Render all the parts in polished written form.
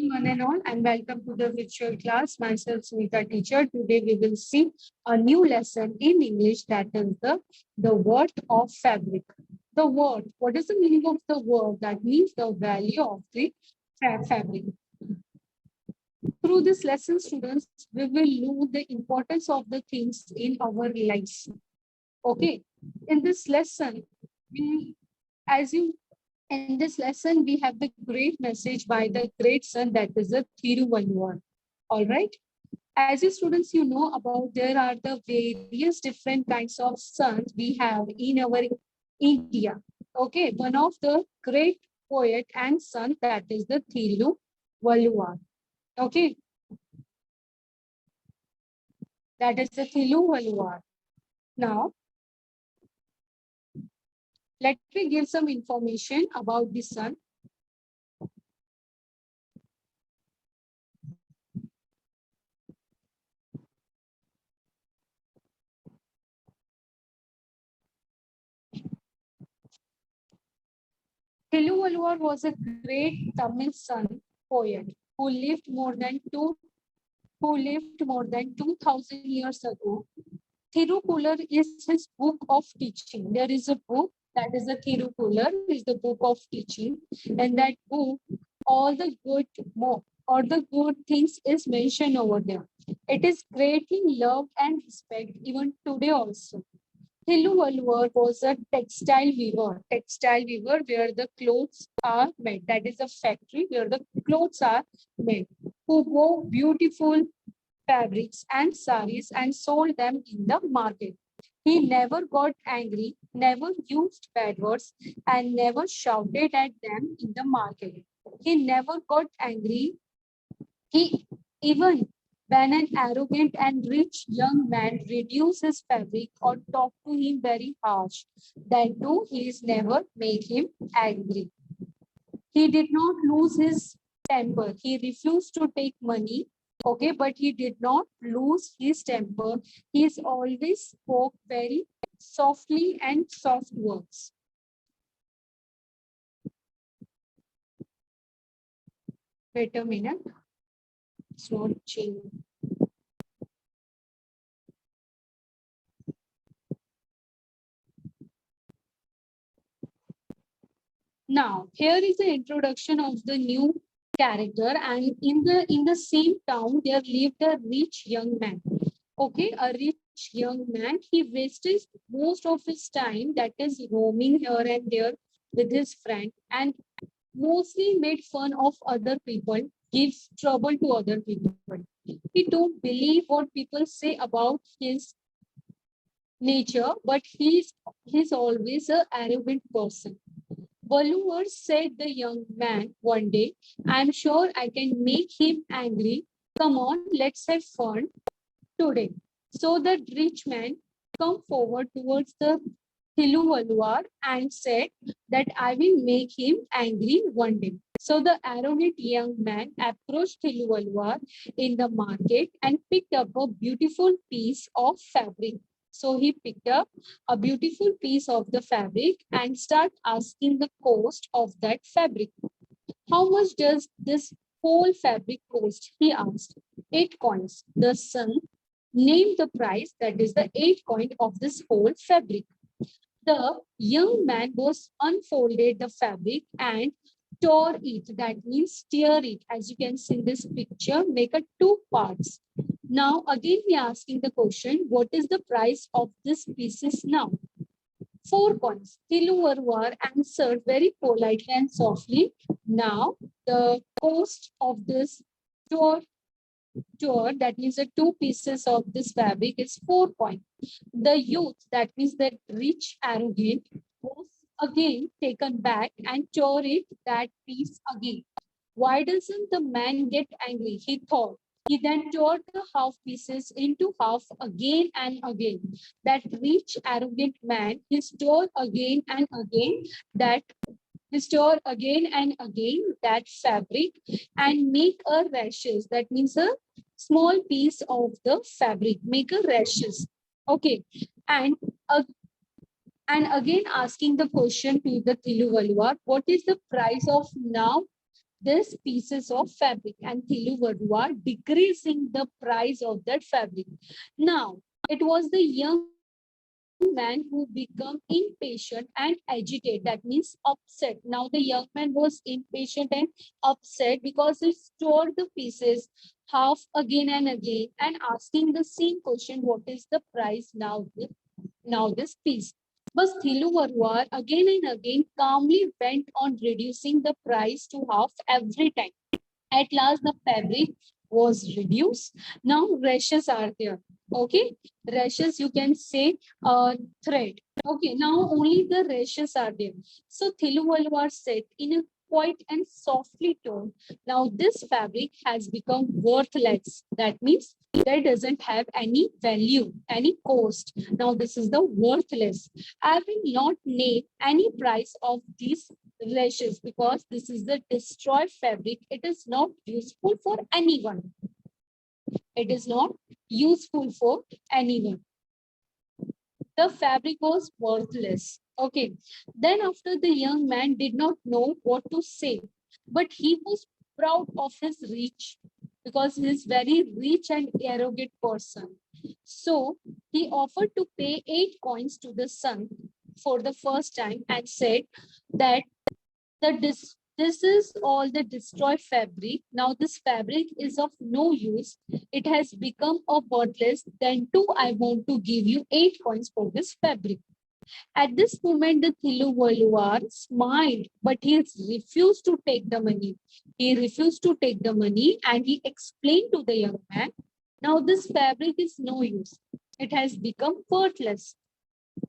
One and all, and welcome to the virtual class. Myself, Smita teacher. Today we will see a new lesson in English, that is the word of fabric. The word, what is the meaning of the word? That means the value of the fabric. Through this lesson, students, we will know the importance of the things in our lives. Okay. In this lesson, we, as you in this lesson, we have the great message by the great son, that is the Thiruvalluvar. All right. As you students, you know about there are the various different kinds of sons we have in our India. Okay. One of the great poet and son, that is the Thiruvalluvar. Okay. That is the Thiruvalluvar. Now, let me give some information about the son. Thiruvalluvar was a great Tamil son poet who lived more than 2000 years ago. Thirukular is his book of teaching. There is a book that is the Thirukular, is the book of teaching, and that book, all the good or the good things is mentioned over there. It is greatly loved and respected even today also. Thiruvalluvar was a textile weaver where the clothes are made. That is a factory where the clothes are made, who wore beautiful fabrics and saris and sold them in the market. He never got angry, never used bad words, and never shouted at them in the market. He never got angry. He even when an arrogant and rich young man reduced his fabric or talked to him very harsh, then too he is never made him angry. He did not lose his temper. He refused to take money. Okay, but he did not lose his temper. He is always spoke very softly and soft words. Wait a minute. It's not changing. Now, here is the introduction of the new character, and in the same town there lived a rich young man. Okay, a rich young man. He wasted most of his time, that is roaming here and there with his friend, and mostly made fun of other people, gives trouble to other people. He don't believe what people say about his nature, but he's always a arrogant person. Balluvar said the young man one day, I'm sure I can make him angry. Come on, let's have fun today. So the rich man come forward towards the Thiruvalluvar and said that I will make him angry one day. So the arrogant young man approached Thiruvalluvar in the market and picked up a beautiful piece of fabric. So he picked up a beautiful piece of the fabric and start asking the cost of that fabric. How much does this whole fabric cost? He asked. 8 coins. The son named the price, that is the 8 coin of this whole fabric. The young man was unfolded the fabric and tore it. That means tear it. As you can see in this picture, make a 2 parts. Now again we are asking the question, what is the price of this pieces now? 4 coins. Thiruvalluvar answered very politely and softly. Now the cost of this tore, that means the 2 pieces of this fabric is 4 coins. The youth, that means the rich arrogant, was again taken back and tore it that piece again. Why doesn't the man get angry? He thought. He then tore the half pieces into half again and again. That rich arrogant man, he tore again and again that restore again and again that fabric and make a rashes. That means a small piece of the fabric, make a rashes. Okay, and uh, again asking the question to the Thiruvalluvar, what is the price of now these pieces of fabric, and Thiluvarua decreasing the price of that fabric. Now, it was the young man who became impatient and agitated. That means upset. Now the young man was impatient and upset because he stored the pieces half again and again and asking the same question, what is the price now? Now this piece. But Thiluvarwar again and again calmly went on reducing the price to half every time. At last, the fabric was reduced. Now, rashes are there. Okay, rashes you can say thread. Okay, now only the rashes are there. So, Thiluvalwar said in a quiet and softly tone, now this fabric has become worthless. That means that doesn't have any value, any cost. Now, this is the worthless. I will not name any price of these rashes because this is the destroyed fabric. It is not useful for anyone. It is not useful for anyone. The fabric was worthless. Okay. Then after the young man did not know what to say, but he was proud of his reach because he is very rich and arrogant person. So he offered to pay 8 coins to the sun for the first time and said that this is all the destroyed fabric. Now this fabric is of no use. It has become a worthless. Then too, I want to give you 8 coins for this fabric. At this moment, the Thiluvaluvar smiled, but he refused to take the money. He refused to take the money and he explained to the young man, now this fabric is no use. It has become worthless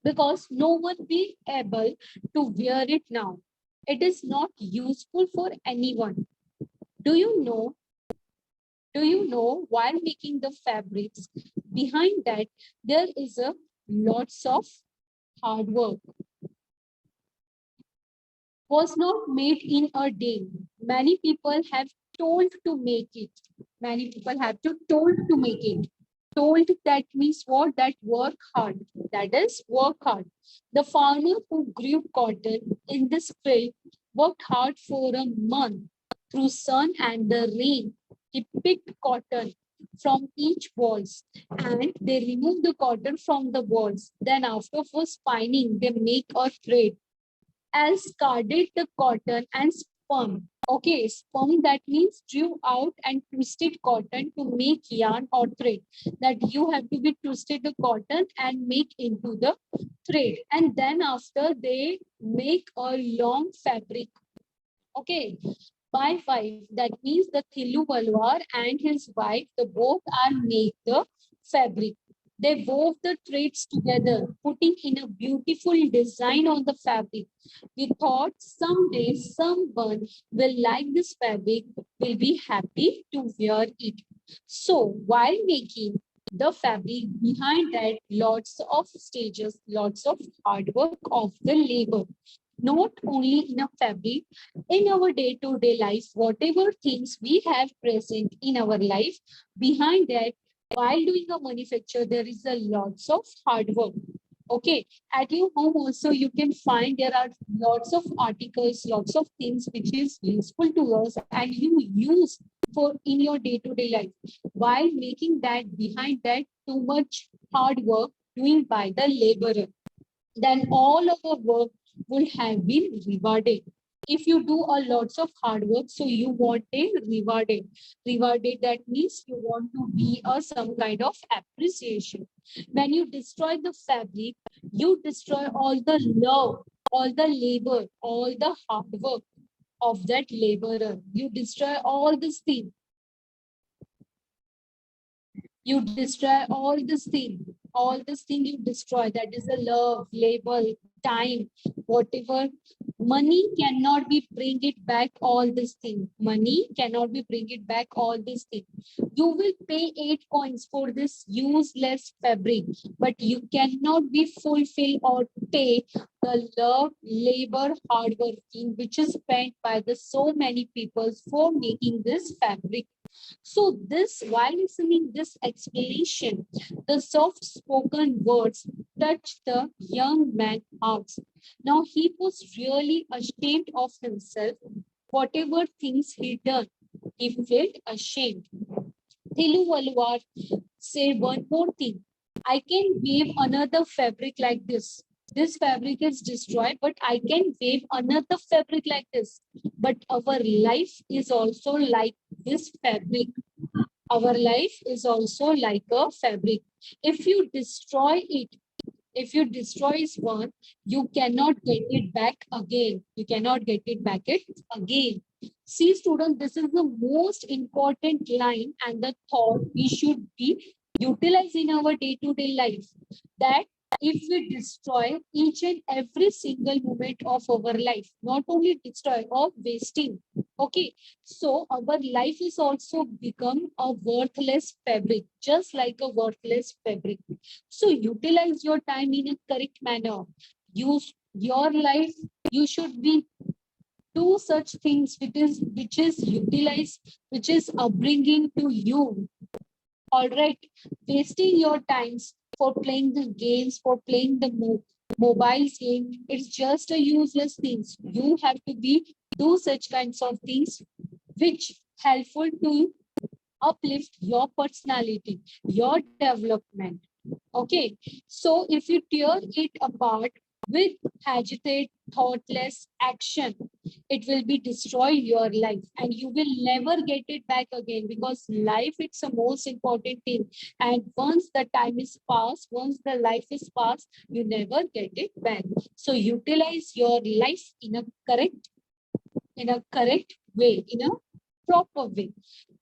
because no one will be able to wear it now. It is not useful for anyone. Do you know? Do you know while making the fabrics, behind that there is a lots of hard work. Was not made in a day. Many people have told to make it. Many people have to told to make it. Told that means what? That work hard. That is work hard. The farmer who grew cotton in this field worked hard for a month through sun and the rain. He picked cotton from each walls and they remove the cotton from the walls. Then after for spinning, they make a thread as carded the cotton and spun. Okay, spun that means drew out and twisted cotton to make yarn or thread. That you have to be twisted the cotton and make into the thread. And then after they make a long fabric. Okay, by wife, that means the Thilu Balwar and his wife, the both are make the fabric. They wove the threads together, putting in a beautiful design on the fabric. We thought someday someone will like this fabric, will be happy to wear it. So while making the fabric, behind that, lots of stages, lots of hard work of the labor. Not only in a fabric, in our day-to-day life, whatever things we have present in our life, behind that, while doing a manufacture, there is a lots of hard work. Okay, at your home also you can find there are lots of articles, lots of things which is useful to us and you use for in your day-to-day life. While making that, behind that, too much hard work doing by the laborer, then all of our work will have been rewarded. If you do a lots of hard work, so you want a rewarded. Rewarded, that means you want to be a some kind of appreciation. When you destroy the fabric, you destroy all the love, all the labor, all the hard work of that laborer. You destroy all these things. You destroy all this thing you destroy, that is the love, labor, time, whatever. Money cannot be bring it back all this thing. Money cannot be bring it back all this thing. You will pay 8 coins for this useless fabric, but you cannot be fulfill or pay the love, labor, hard working which is spent by the so many people for making this fabric. So this, while listening this explanation, the soft-spoken words touched the young man's heart. Now he was really ashamed of himself whatever things he done, he felt ashamed. Thiluvalluvar said one more thing. I can weave another fabric like this. This fabric is destroyed, but I can weave another fabric like this. But our life is also like this fabric. Our life is also like a fabric. If you destroy it, if you destroy one, you cannot get it back again. You cannot get it back again. See, student, this is the most important line and the thought we should be utilizing our day-to-day life. That if we destroy each and every single moment of our life, not only destroy or wasting, okay, so our life is also become a worthless fabric, just like a worthless fabric. So utilize your time in a correct manner. Use your life. You should be do such things which is utilized, which is upbringing to you. All right, wasting your times for playing the games, for playing the mobile game, it's just a useless things. You have to be do such kinds of things which helpful to uplift your personality, your development. Okay, so if you tear it apart with agitate, thoughtless action, it will be destroy your life and you will never get it back again because life it's the most important thing. And once the time is passed, once the life is passed, you never get it back. So utilize your life in a correct way, in a proper way.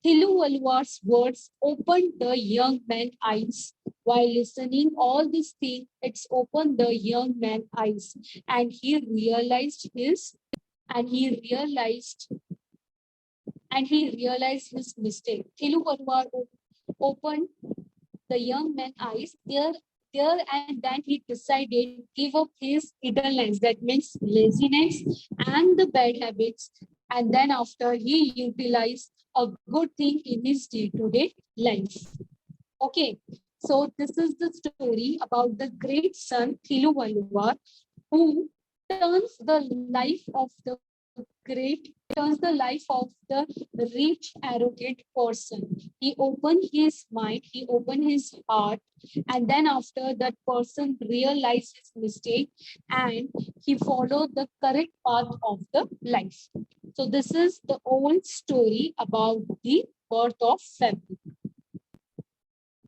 Thiluvalluvar's words opened the young man's eyes. While listening all these things, it's opened the young man's eyes, and he realized his and he realized his mistake. Thiluvalluvar opened the young man's eyes there and then he decided give up his idleness, that means laziness and the bad habits, and then after he utilized a good thing in his day-to-day life. Okay, so this is the story about the great son Thiluvalluvar who turns the life of the turns the life of the rich, arrogant person. He opened his mind, he opened his heart, and then after that person realized his mistake and he followed the correct path of the life. So this is the old story about the birth of family.